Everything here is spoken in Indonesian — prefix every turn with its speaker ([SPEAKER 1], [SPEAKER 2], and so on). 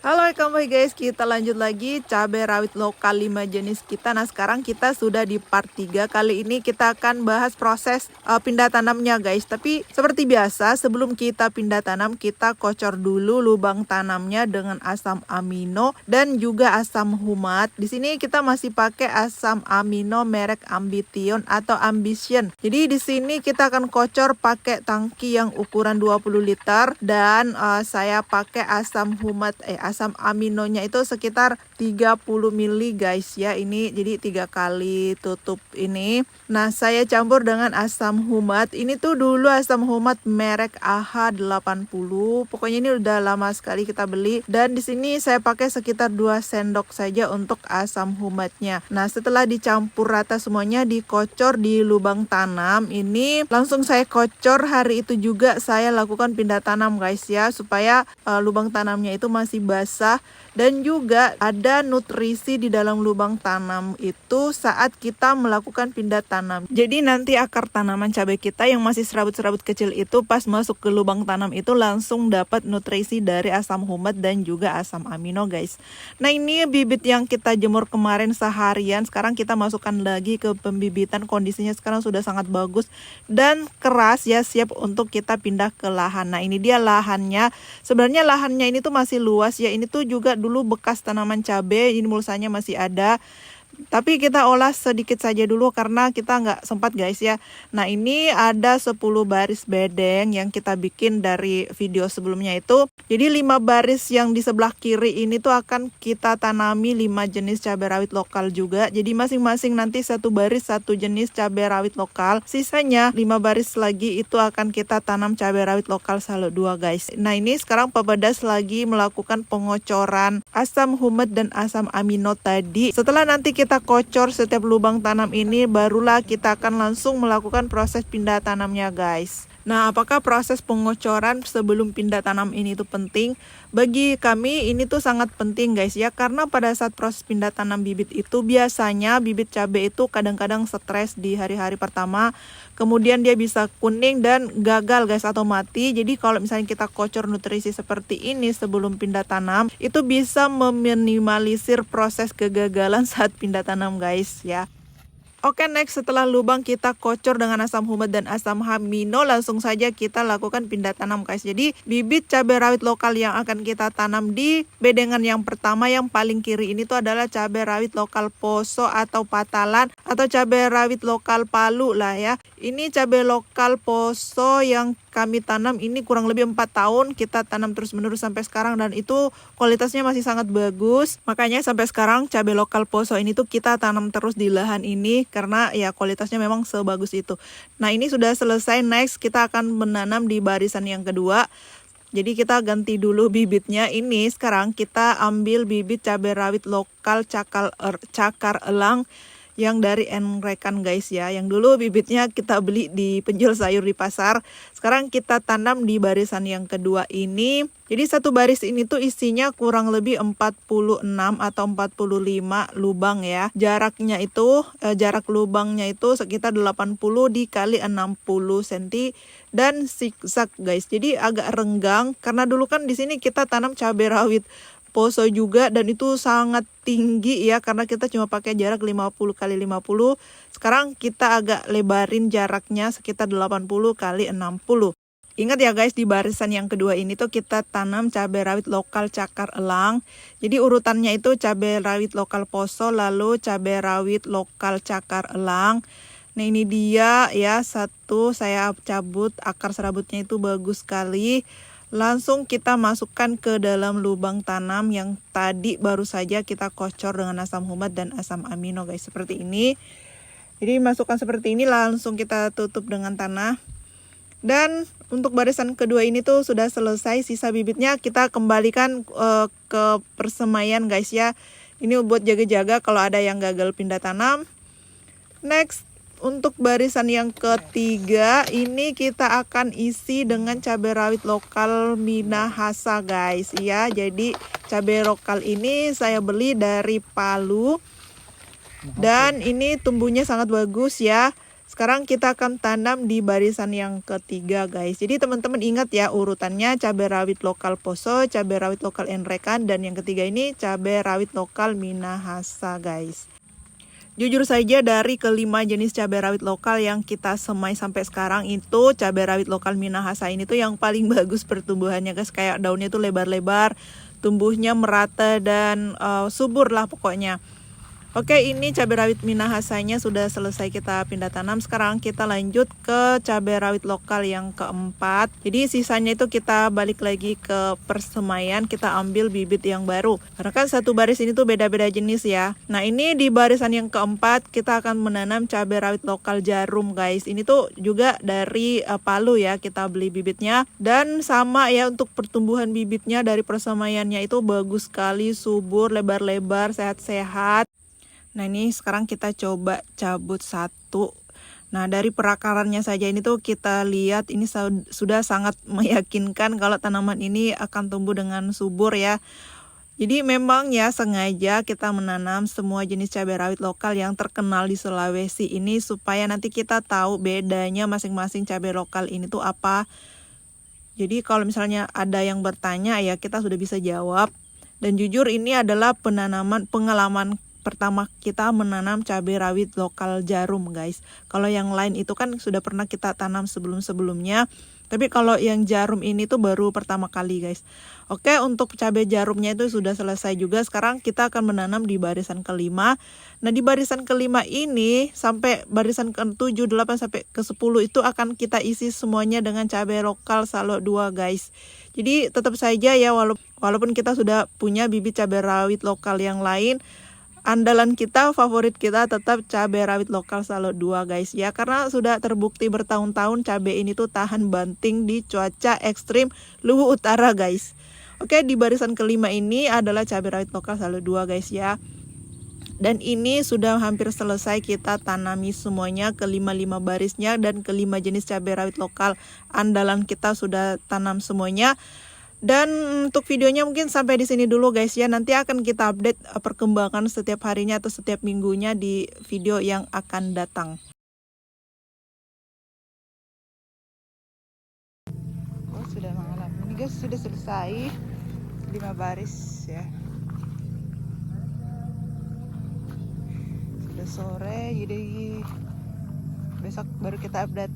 [SPEAKER 1] Halo kembali guys, kita lanjut lagi cabai rawit lokal 5 jenis kita. Nah sekarang kita sudah di part 3. Kali ini kita akan bahas proses pindah tanamnya guys. Tapi seperti biasa sebelum kita pindah tanam, kita kocor dulu lubang tanamnya dengan asam amino dan juga asam humat. Di sini kita masih pakai asam amino merek Ambition atau Ambition. Jadi di sini kita akan kocor pakai tangki yang ukuran 20 liter dan saya pakai asam humat asam aminonya itu sekitar 30 ml guys ya. Ini jadi 3 kali tutup ini. Nah saya campur dengan asam humat. Ini tuh dulu asam humat merek AH80. Pokoknya ini udah lama sekali kita beli. Dan di sini saya pakai sekitar 2 sendok saja untuk asam humatnya. Nah setelah dicampur rata semuanya, dikocor di lubang tanam. Ini langsung saya kocor. Hari itu juga saya lakukan pindah tanam guys ya, supaya lubang tanamnya itu masih basah dan juga ada nutrisi di dalam lubang tanam itu saat kita melakukan pindah tanam. Jadi nanti akar tanaman cabai kita yang masih serabut-serabut kecil itu pas masuk ke lubang tanam itu langsung dapat nutrisi dari asam humat dan juga asam amino guys. Nah ini bibit yang kita jemur kemarin seharian, sekarang kita masukkan lagi ke pembibitan. Kondisinya sekarang sudah sangat bagus dan keras ya, siap untuk kita pindah ke lahan. Nah ini dia lahannya. Sebenarnya lahannya ini tuh masih luas ya. Ini tuh juga dulu bekas tanaman cabai, ini mulsanya masih ada. Tapi kita olah sedikit saja dulu karena kita nggak sempat guys ya. Nah ini ada 10 baris bedeng yang kita bikin dari video sebelumnya itu. Jadi 5 baris yang di sebelah kiri ini tuh akan kita tanami 5 jenis cabai rawit lokal juga. Jadi masing-masing nanti satu baris satu jenis cabai rawit lokal. Sisanya 5 baris lagi itu akan kita tanam cabai rawit lokal salo 2 guys. Nah ini sekarang Papadas lagi melakukan pengocoran asam humat dan asam amino tadi. Setelah nanti kita kocor setiap lubang tanam ini, barulah kita akan langsung melakukan proses pindah tanamnya guys. Nah, apakah proses pengocoran sebelum pindah tanam ini tuh penting? Bagi kami ini tuh sangat penting guys ya, karena pada saat proses pindah tanam bibit itu biasanya bibit cabai itu kadang-kadang stres di hari-hari pertama, kemudian dia bisa kuning dan gagal guys atau mati. Jadi kalau misalnya kita kocor nutrisi seperti ini sebelum pindah tanam, itu bisa meminimalisir proses kegagalan saat pindah tanam guys ya. Oke, next setelah lubang kita kocor dengan asam humat dan asam amino, langsung saja kita lakukan pindah tanam guys. Jadi bibit cabai rawit lokal yang akan kita tanam di bedengan yang pertama yang paling kiri ini tuh adalah cabai rawit lokal Poso atau Patalan atau cabai rawit lokal Palu lah ya. Ini cabai lokal Poso yang kami tanam ini kurang lebih 4 tahun kita tanam terus menerus sampai sekarang, dan itu kualitasnya masih sangat bagus. Makanya sampai sekarang cabai lokal Poso ini tuh kita tanam terus di lahan ini karena ya kualitasnya memang sebagus itu. Nah ini sudah selesai, next kita akan menanam di barisan yang kedua. Jadi kita ganti dulu bibitnya. Ini sekarang kita ambil bibit cabai rawit lokal cakar elang yang dari Enrekan guys ya, yang dulu bibitnya kita beli di penjual sayur di pasar. Sekarang kita tanam di barisan yang kedua ini. Jadi satu baris ini tuh isinya kurang lebih 46 atau 45 lubang ya. Jaraknya itu jarak lubangnya itu sekitar 80 dikali 60 cm dan zigzag guys. Jadi agak renggang karena dulu kan di sini kita tanam cabai rawit Poso juga dan itu sangat tinggi ya, karena kita cuma pakai jarak 50 kali 50. Sekarang kita agak lebarin jaraknya sekitar 80 kali 60. Ingat ya guys, di barisan yang kedua ini tuh kita tanam cabai rawit lokal cakar elang. Jadi urutannya itu cabai rawit lokal Poso, lalu cabai rawit lokal cakar elang. Nah ini dia ya, satu saya cabut, akar serabutnya itu bagus sekali. Langsung kita masukkan ke dalam lubang tanam yang tadi baru saja kita kocor dengan asam humat dan asam amino guys, seperti ini. Jadi masukkan seperti ini, langsung kita tutup dengan tanah. Dan untuk barisan kedua ini tuh sudah selesai, sisa bibitnya kita kembalikan ke persemaian guys ya. Ini buat jaga-jaga kalau ada yang gagal pindah tanam. Next, untuk barisan yang ketiga ini kita akan isi dengan cabai rawit lokal Minahasa guys ya. Jadi cabai lokal ini saya beli dari Palu dan ini tumbuhnya sangat bagus ya. Sekarang kita akan tanam di barisan yang ketiga guys. Jadi teman-teman ingat ya urutannya: cabai rawit lokal Poso, cabai rawit lokal Enrekan, dan yang ketiga ini cabai rawit lokal Minahasa guys. Jujur saja dari kelima jenis cabai rawit lokal yang kita semai sampai sekarang itu cabai rawit lokal Minahasa ini tuh yang paling bagus pertumbuhannya guys. Kayak daunnya tuh lebar-lebar, tumbuhnya merata dan subur lah pokoknya. Oke, ini cabai rawit Minahasanya sudah selesai kita pindah tanam. Sekarang kita lanjut ke cabai rawit lokal yang keempat. Jadi sisanya itu kita balik lagi ke persemaian, kita ambil bibit yang baru. Karena kan satu baris ini tuh beda-beda jenis ya. Nah, ini di barisan yang keempat kita akan menanam cabai rawit lokal jarum guys. Ini tuh juga dari Palu ya, kita beli bibitnya. Dan sama ya, untuk pertumbuhan bibitnya dari persemaiannya itu bagus sekali, subur, lebar-lebar, sehat-sehat. Nah, ini sekarang kita coba cabut satu. Nah, dari perakarannya saja ini tuh kita lihat ini sudah sangat meyakinkan kalau tanaman ini akan tumbuh dengan subur ya. Jadi memang ya sengaja kita menanam semua jenis cabai rawit lokal yang terkenal di Sulawesi ini supaya nanti kita tahu bedanya masing-masing cabai lokal ini tuh apa. Jadi kalau misalnya ada yang bertanya ya kita sudah bisa jawab. Dan jujur ini adalah pengalaman pertama kita menanam cabai rawit lokal jarum guys. Kalau yang lain itu kan sudah pernah kita tanam sebelum-sebelumnya. Tapi kalau yang jarum ini tuh baru pertama kali guys. Oke, untuk cabai jarumnya itu sudah selesai juga. Sekarang kita akan menanam di barisan kelima. Nah, di barisan kelima ini sampai barisan ke-7, 8 sampai ke-10 itu akan kita isi semuanya dengan cabai lokal Salo 2 guys. Jadi tetap saja ya, walaupun kita sudah punya bibit cabai rawit lokal yang lain, andalan kita, favorit kita tetap cabai rawit lokal Salo 2 guys ya. Karena sudah terbukti bertahun-tahun cabai ini tuh tahan banting di cuaca ekstrim Luwu Utara guys. Oke, di barisan kelima ini adalah cabai rawit lokal Salo 2 guys ya. Dan ini sudah hampir selesai kita tanami semuanya, kelima-lima barisnya dan kelima jenis cabai rawit lokal andalan kita sudah tanam semuanya. Dan untuk videonya mungkin sampai di sini dulu guys ya. Nanti akan kita update perkembangan setiap harinya atau setiap minggunya di video yang akan datang. Oh, sudah malam. Ini guys sudah selesai 5 baris ya. Sudah sore, jadi besok baru kita update